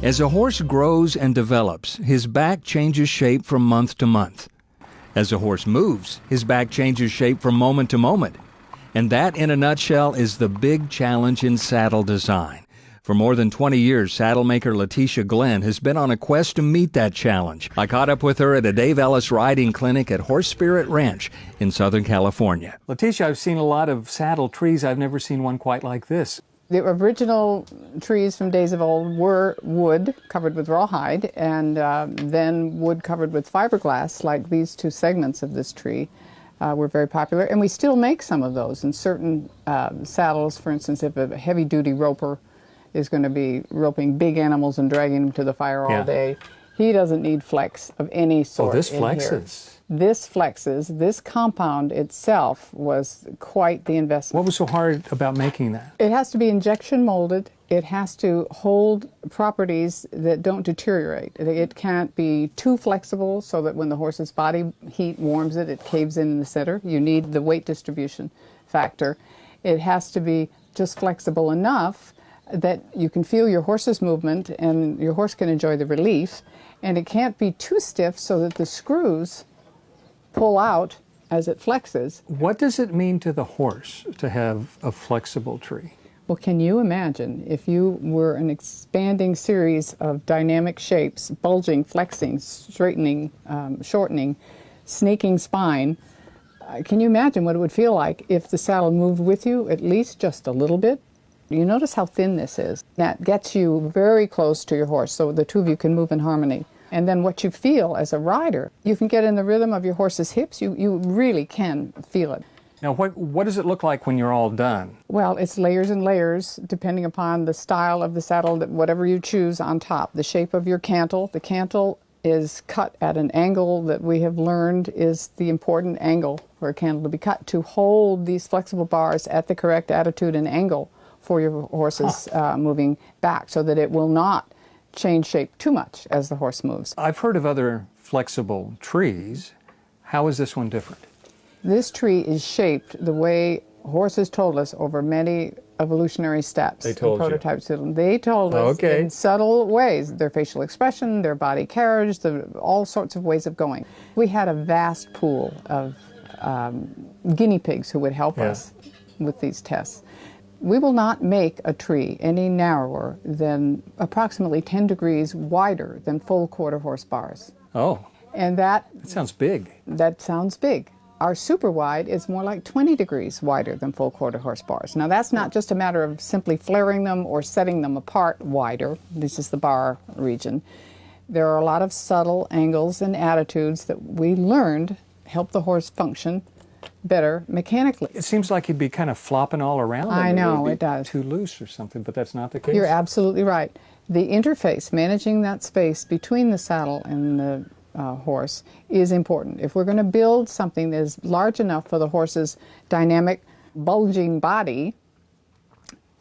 As a horse grows and develops, his back changes shape from month to month. As a horse moves, his back changes shape from moment to moment. And that, in a nutshell, is the big challenge in saddle design. For more than 20 years, saddle maker Letitia Glenn has been on a quest to meet that challenge. I caught up with her at a Dave Ellis riding clinic at Horse Spirit Ranch in Southern California. Letitia, I've seen a lot of saddle trees. I've never seen one quite like this. The original trees from days of old were wood covered with rawhide, and then wood covered with fiberglass, like these two segments of this tree were very popular. And we still make some of those in certain saddles. For instance, if a heavy-duty roper is going to be roping big animals and dragging them to the fire all day, he doesn't need flex of any sort. Oh, this flexes. This flexes. This compound itself was quite the investment. What was so hard about making that? It has to be injection molded. It has to hold properties that don't deteriorate. It can't be too flexible so that when the horse's body heat warms it, it caves in the center. You need the weight distribution factor. It has to be just flexible enough that you can feel your horse's movement and your horse can enjoy the relief. And it can't be too stiff so that the screws pull out as it flexes. What does it mean to the horse to have a flexible tree? Well, can you imagine if you were an expanding series of dynamic shapes, bulging, flexing, straightening, shortening, snaking spine? Can you imagine what it would feel like if the saddle moved with you at least just a little bit? You notice how thin this is. That gets you very close to your horse, so the two of you can move in harmony. And then what you feel as a rider, you can get in the rhythm of your horse's hips. You really can feel it. Now, what does it look like when you're all done? Well, it's layers and layers, depending upon the style of the saddle, whatever you choose on top. The shape of your cantle. The cantle is cut at an angle that we have learned is the important angle for a cantle to be cut, to hold these flexible bars at the correct attitude and angle for your horse's moving back, so that it will not change shape too much as the horse moves. I've heard of other flexible trees. How is this one different? This tree is shaped the way horses told us over many evolutionary steps. They told you? Prototypes. They told us in subtle ways, their facial expression, their body carriage, all sorts of ways of going. We had a vast pool of guinea pigs who would help us with these tests. We will not make a tree any narrower than approximately 10 degrees wider than full quarter horse bars. Oh. And that sounds big. That sounds big. Our super wide is more like 20 degrees wider than full quarter horse bars. Now that's not just a matter of simply flaring them or setting them apart wider. This is the bar region. There are a lot of subtle angles and attitudes that we learned help the horse function better mechanically. It seems like you'd be kind of flopping all around. I know, it does. Too loose or something, but that's not the case. You're absolutely right. The interface, managing that space between the saddle and the horse is important. If we're going to build something that is large enough for the horse's dynamic, bulging body,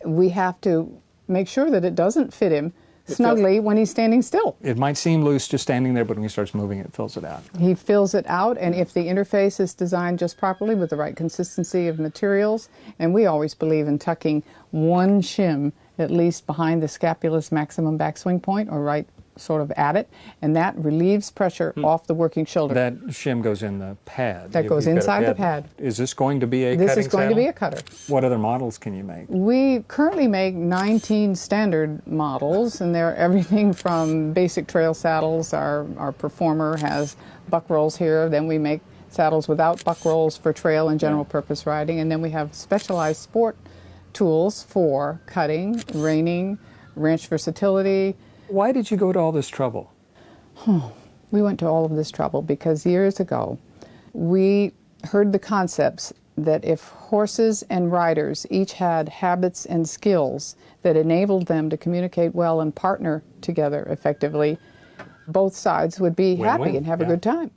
we have to make sure that it doesn't fit him snugly when he's standing still. It might seem loose just standing there, but when he starts moving, it fills it out. He fills it out, and if the interface is designed just properly with the right consistency of materials, and we always believe in tucking one shim at least behind the scapula's maximum backswing point, or right sort of at it, and that relieves pressure off the working shoulder. That shim goes in the pad. That goes inside the pad. Is this going to be a cutting This is going to be a cutter. What other models can you make? We currently make 19 standard models, and they're everything from basic trail saddles. Our Performer has buck rolls here. Then we make saddles without buck rolls for trail and general purpose riding. And then we have specialized sport tools for cutting, reining, ranch versatility. Why did you go to all this trouble? We went to all of this trouble because years ago we heard the concepts that if horses and riders each had habits and skills that enabled them to communicate well and partner together effectively, both sides would be happy and have a good time.